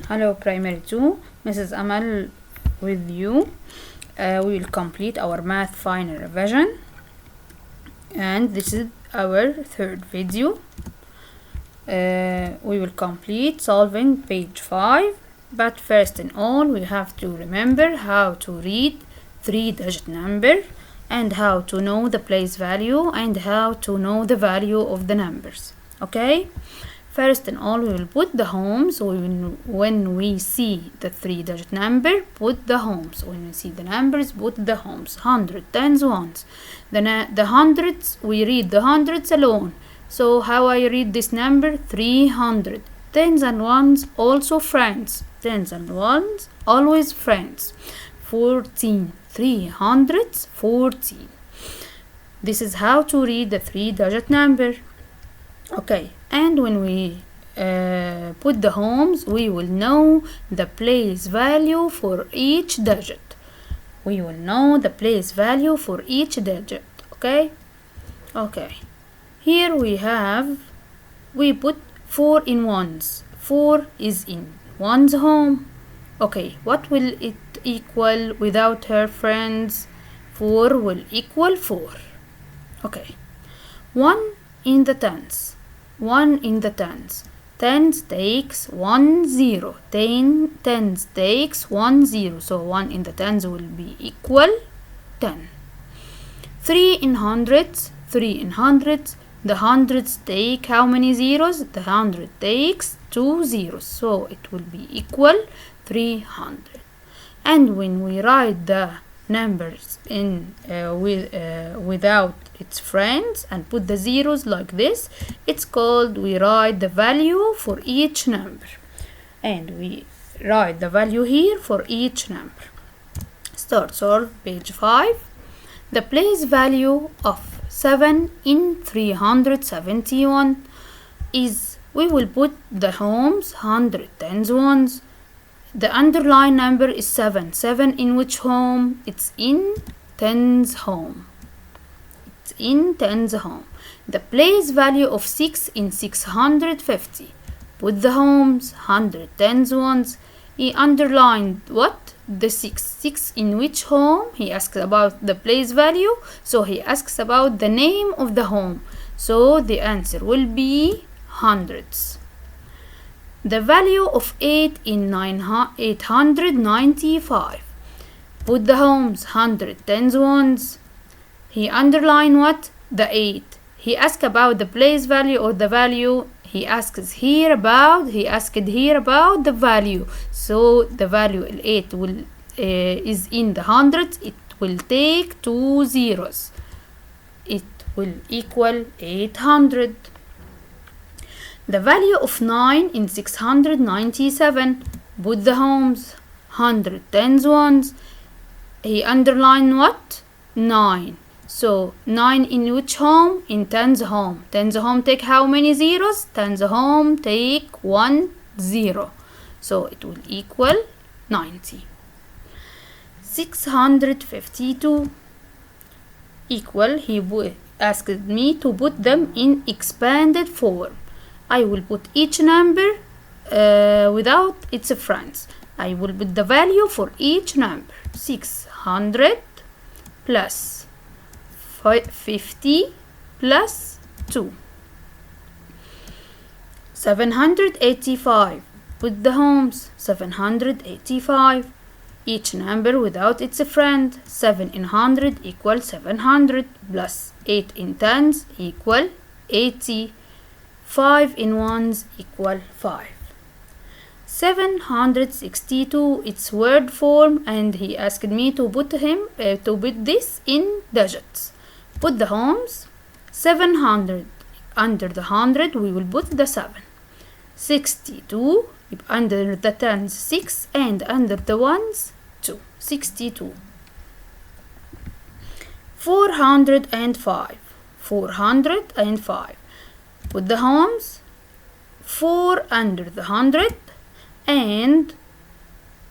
Hello Primary 2, Mrs. Amal with you. We will complete our math final revision, and this is our third video. We will complete solving page 5, but first in all we have to remember how to read 3-digit number and how to know the place value and how to know the value of the numbers. Okay? First in all, we will put the homes. When we see the 3-digit number, put the homes. When we see the numbers, put the homes. 100, tens, ones. The hundreds, we read the hundreds alone. So how I read this number? 300. Tens and ones, also friends. Tens and ones, always friends. 14. 314. This is how to read the 3-digit number. Okay, and when we put the homes, we will know the place value for each digit. We will know the place value for each digit. Okay? Okay. Here we put 4 in ones. 4 is in one's home. Okay, what will it equal without her friends? 4 will equal 4. Okay. 1 in the tens. 1 in the tens. Tens takes 1 0. Tens takes 1 0. So 1 in the tens will be equal 10. 3 in hundreds. 3 in hundreds. The hundreds take how many zeros? The 100 takes 2 zeros. So it will be equal 300. And when we write the numbers in without its friends and put the zeros like this, it's called we write the value for each number, and we write the value here for each number. Start solve page 5. The place value of 7 in 371 is, we will put the homes 100, tens, ones. The underlying number is 7. 7 in which home? It's in tens home. It's in tens home. The place value of 6 in 650. Put the homes 100, tens, ones. He underlined what? The 6. 6 in which home? He asks about the place value, so he asks about the name of the home. So the answer will be hundreds. The value of 8 in 895. Put the homes 100, tens, ones. He underlined what? The 8. He asked about the place value or the value. He asked here about the value. So the value 8 will is in the hundreds. It will take 2 zeros. It will equal 800. The value of 9 in 697. Put the homes 100, tens, ones. He underlined what? 9. So 9 in which home? In tens home. Tens home take how many zeros? Tens home take 1 0. So it will equal 90. 652 equal, he asked me to put them in expanded form. I will put each number without its friends. I will put the value for each number. 600 plus 50 plus 2. 785. Put the homes. 785. Each number without its friend. 7 in 100 equal 700 plus 8 in tens equal 80. 5 in ones equal 5. 762, its word form, and he asked me to put this in digits. Put the homes. 700 under the 100 we will put the 7. 62 under the tens 6 and under the ones 2. 62. 405. 405. Put the homes. 4 under the 100 and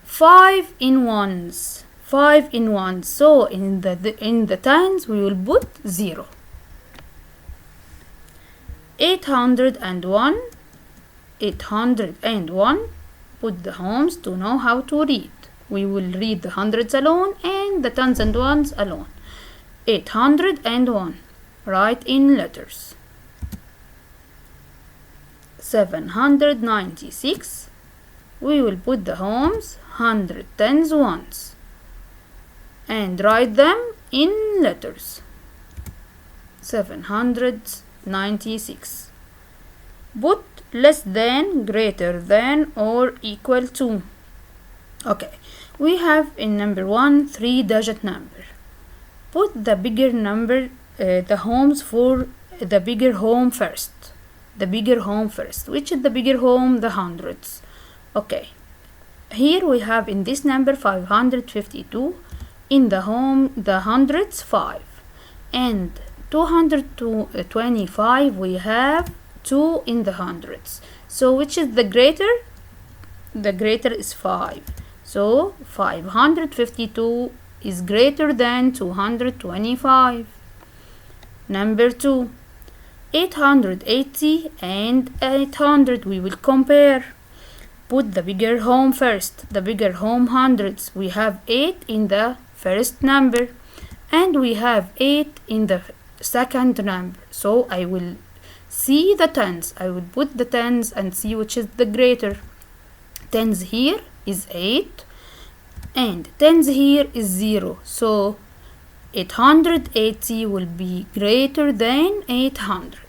5 in ones. 5 in ones. So in the tens we will put 0. 801. 801. put the homes to know how to read. We will read the hundreds alone and the tens and ones alone. 801. Write in letters. 796. We will put the homes 100 tens ones and write them in letters. 796. Put less than, greater than, or equal to. Okay, we have in number 1 3-digit number. Put the bigger number, the homes for the bigger home first. The bigger home first. Which is the bigger home? The hundreds. Okay, here we have in this number 552. In the home, the hundreds 5. And 225 we have 2 in the hundreds. So which is the greater? The greater is 5. So 552 is greater than 225. Number 2. 880 and 800 we will compare. Put the bigger home first. The bigger home hundreds. We have 8 in the first number and we have 8 in the second number. So I will see the tens. I will put the tens and see which is the greater. Tens here is 8 and tens here is 0. So 880 will be greater than 800.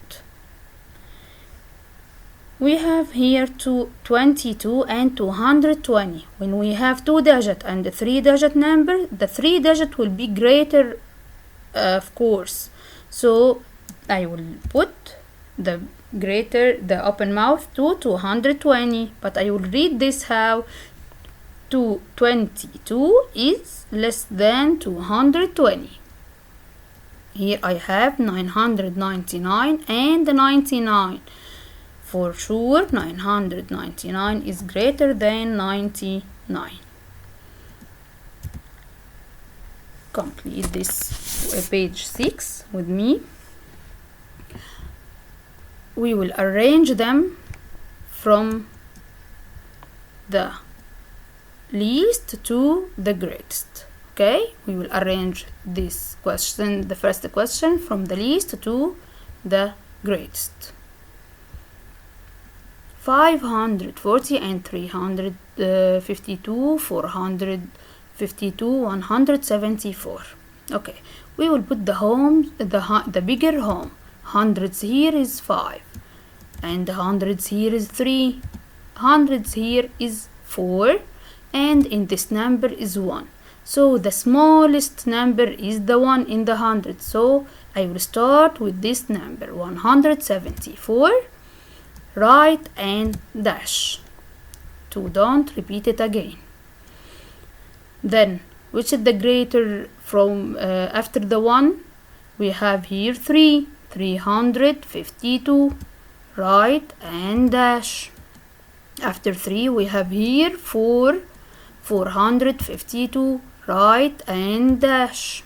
We have here 22 and 220. When we have 2-digit and a 3-digit number, the 3-digit will be greater, of course. So I will put the greater, the open mouth to 220. But I will read this how. 222 is less than 220. Here I have 999 and 99. For sure 999 is greater than 99. Complete this page 6 with me. We will arrange them from the least to the greatest. Okay, we will arrange this question, the first question, from the least to the greatest. 540 and 352, 452, 174. Okay, we will put the homes, the bigger home. Hundreds here is 5 and hundreds here is 3. Hundreds here is 4 and in this number is 1. So the smallest number is the 1 in the hundred. So I will start with this number 174. Write and dash to don't repeat it again. Then which is the greater from after the 1? We have here 3. 352. Write and dash. After 3 we have here 4. 452. Write and dash.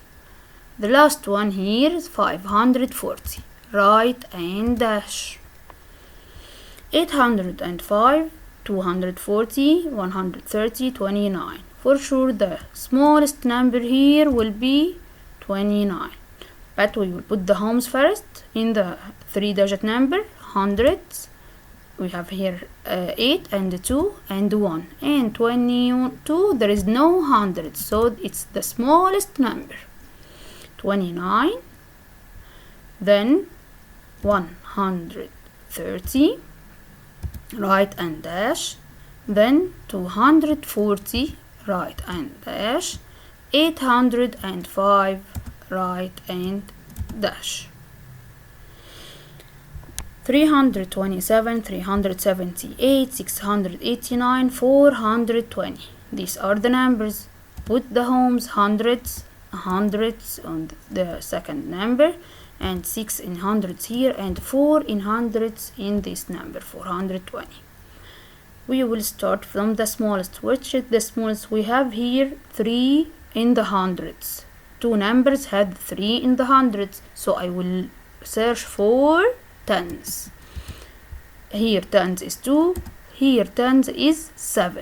The last one here is 540. Write and dash. 805, 240, 130, 29. For sure the smallest number here will be 29. But we will put the homes first in the 3-digit number, hundreds. We have here 8 and 2 and 1 and 22. There is no hundreds, so it's the smallest number. 29. Then 130. Write and dash. Then 240. Write and dash. 805. Write and dash. 327, 378, 689, 420. These are the numbers. Put the homes hundreds on the second number, and 6 in hundreds here, and 4 in hundreds in this number, 420. We will start from the smallest. Which is the smallest? We have here 3 in the hundreds. Two numbers had 3 in the hundreds, so I will search for tens. Here tens is 2, here tens is 7.